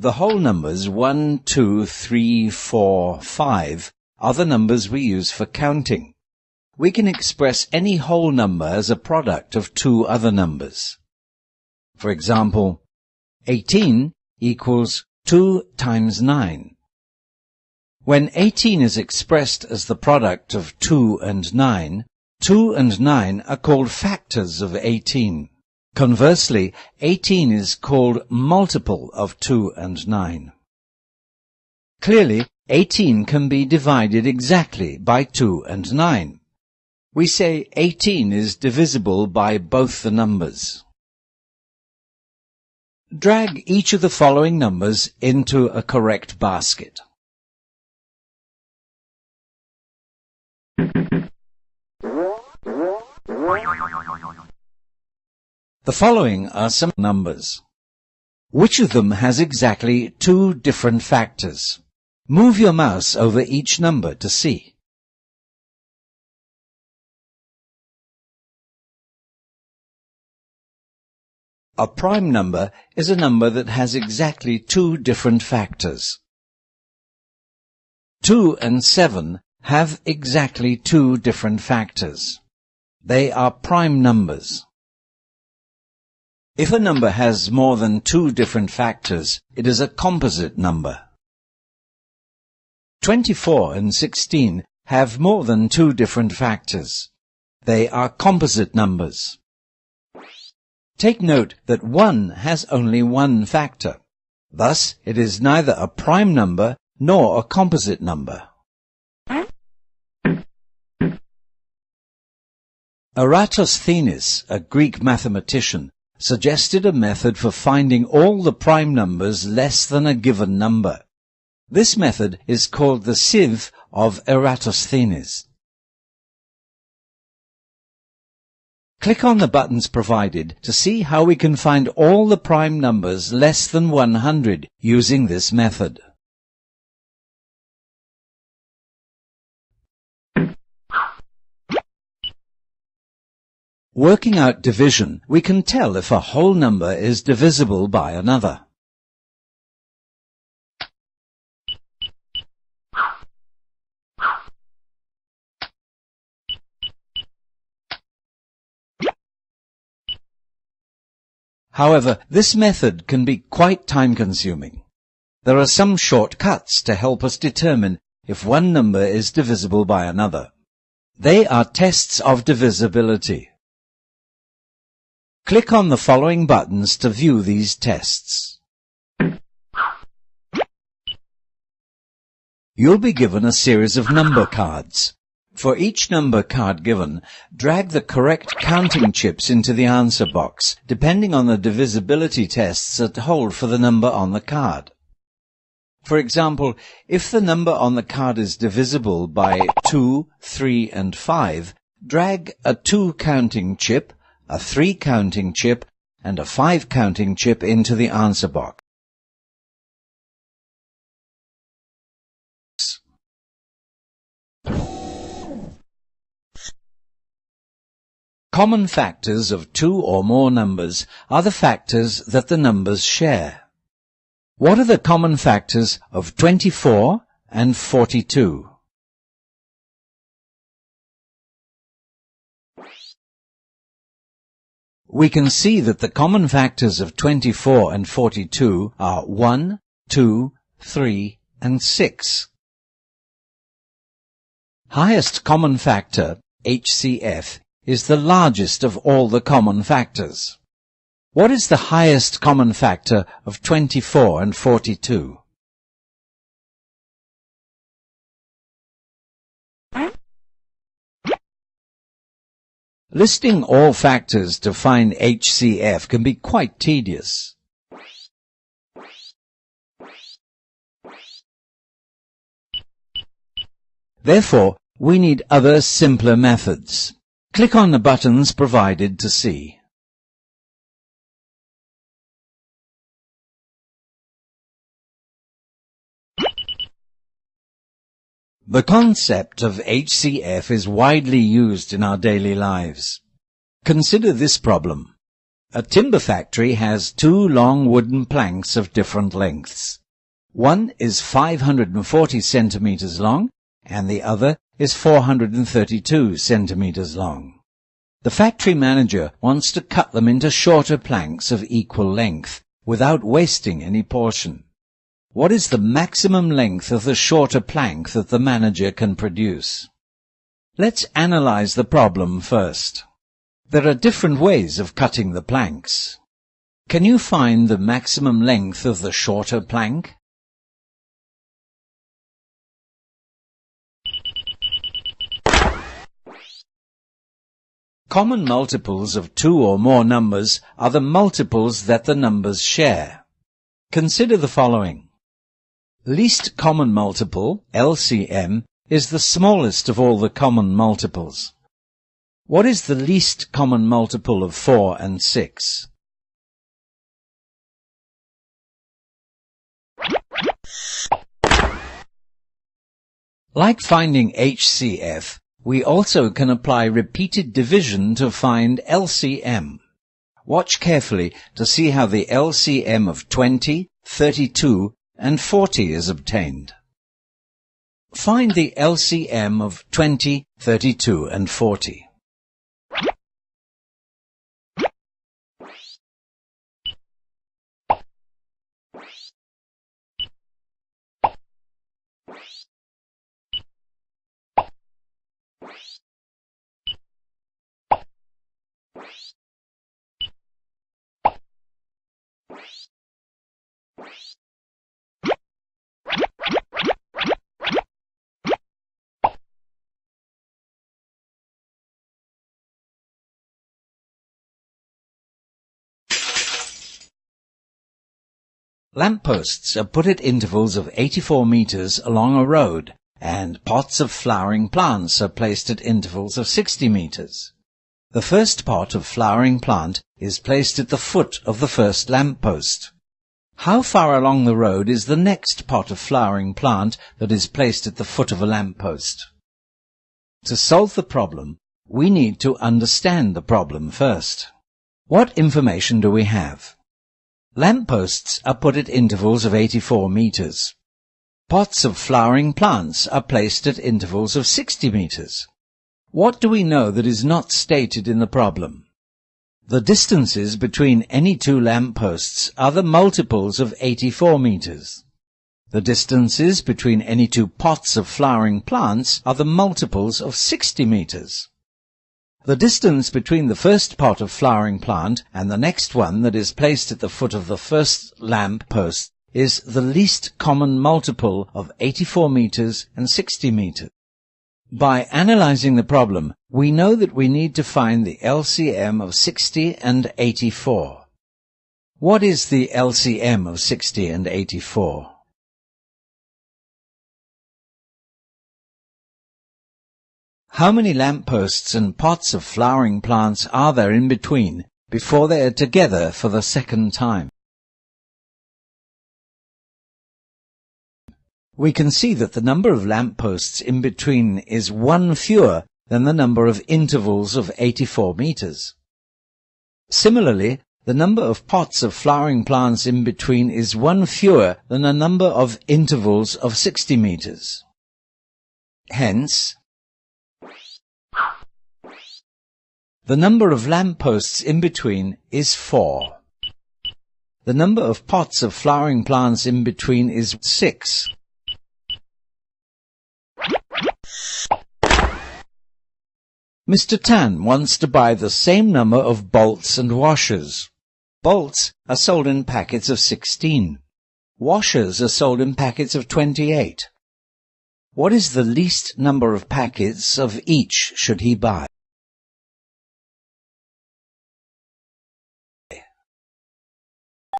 The whole numbers 1, 2, 3, 4, 5 are the numbers we use for counting. We can express any whole number as a product of two other numbers. For example, 18 equals 2 times 9. When 18 is expressed as the product of 2 and 9, 2 and 9 are called factors of 18. Conversely, 18 is called multiple of 2 and 9. Clearly, 18 can be divided exactly by 2 and 9. We say 18 is divisible by both the numbers. Drag each of the following numbers into a correct basket. The following are some numbers. Which of them has exactly two different factors? Move your mouse over each number to see. A prime number is a number that has exactly two different factors. 2 and 7 have exactly two different factors. They are prime numbers. If a number has more than two different factors, it is a composite number. 24 and 16 have more than two different factors. They are composite numbers. Take note that 1 has only one factor. Thus, it is neither a prime number nor a composite number. Eratosthenes, a Greek mathematician, suggested a method for finding all the prime numbers less than a given number. This method is called the sieve of Eratosthenes. Click on the buttons provided to see how we can find all the prime numbers less than 100 using this method. Working out division, we can tell if a whole number is divisible by another. However, this method can be quite time-consuming. There are some shortcuts to help us determine if one number is divisible by another. They are tests of divisibility. Click on the following buttons to view these tests. You'll be given a series of number cards. For each number card given, drag the correct counting chips into the answer box, depending on the divisibility tests that hold for the number on the card. For example, if the number on the card is divisible by 2, 3, and 5, drag a 2 counting chip, a 3 counting chip, and a 5 counting chip into the answer box. Common factors of two or more numbers are the factors that the numbers share. What are the common factors of 24 and 42? We can see that the common factors of 24 and 42 are 1, 2, 3, and 6. Highest common factor, HCF, is the largest of all the common factors. What is the highest common factor of 24 and 42? Listing all factors to find HCF can be quite tedious. Therefore, we need other simpler methods. Click on the buttons provided to see. The concept of HCF is widely used in our daily lives. Consider this problem. A timber factory has two long wooden planks of different lengths. One is 540 centimeters long and the other is 432 centimeters long. The factory manager wants to cut them into shorter planks of equal length without wasting any portion. What is the maximum length of the shorter plank that the manager can produce? Let's analyze the problem first. There are different ways of cutting the planks. Can you find the maximum length of the shorter plank? Common multiples of two or more numbers are the multiples that the numbers share. Consider the following. Least common multiple, LCM, is the smallest of all the common multiples. What is the least common multiple of 4 and 6? Like finding HCF, we also can apply repeated division to find LCM. Watch carefully to see how the LCM of 20, 32, and 40 is obtained. Find the LCM of 20, 32, and 40. Lampposts are put at intervals of 84 meters along a road, and pots of flowering plants are placed at intervals of 60 meters. The first pot of flowering plant is placed at the foot of the first lamppost. How far along the road is the next pot of flowering plant that is placed at the foot of a lamppost? To solve the problem, we need to understand the problem first. What information do we have? Lampposts are put at intervals of 84 meters. Pots of flowering plants are placed at intervals of 60 meters. What do we know that is not stated in the problem? The distances between any two lampposts are the multiples of 84 meters. The distances between any two pots of flowering plants are the multiples of 60 meters. The distance between the first pot of flowering plant and the next one that is placed at the foot of the first lamp post is the least common multiple of 84 meters and 60 meters. By analyzing the problem, we know that we need to find the LCM of 60 and 84. What is the LCM of 60 and 84? How many lampposts and pots of flowering plants are there in between before they are together for the second time? We can see that the number of lampposts in between is one fewer than the number of intervals of 84 meters. Similarly, the number of pots of flowering plants in between is one fewer than the number of intervals of 60 meters. Hence, the number of lampposts in between is 4. The number of pots of flowering plants in between is 6. Mr. Tan wants to buy the same number of bolts and washers. Bolts are sold in packets of 16. Washers are sold in packets of 28. What is the least number of packets of each should he buy?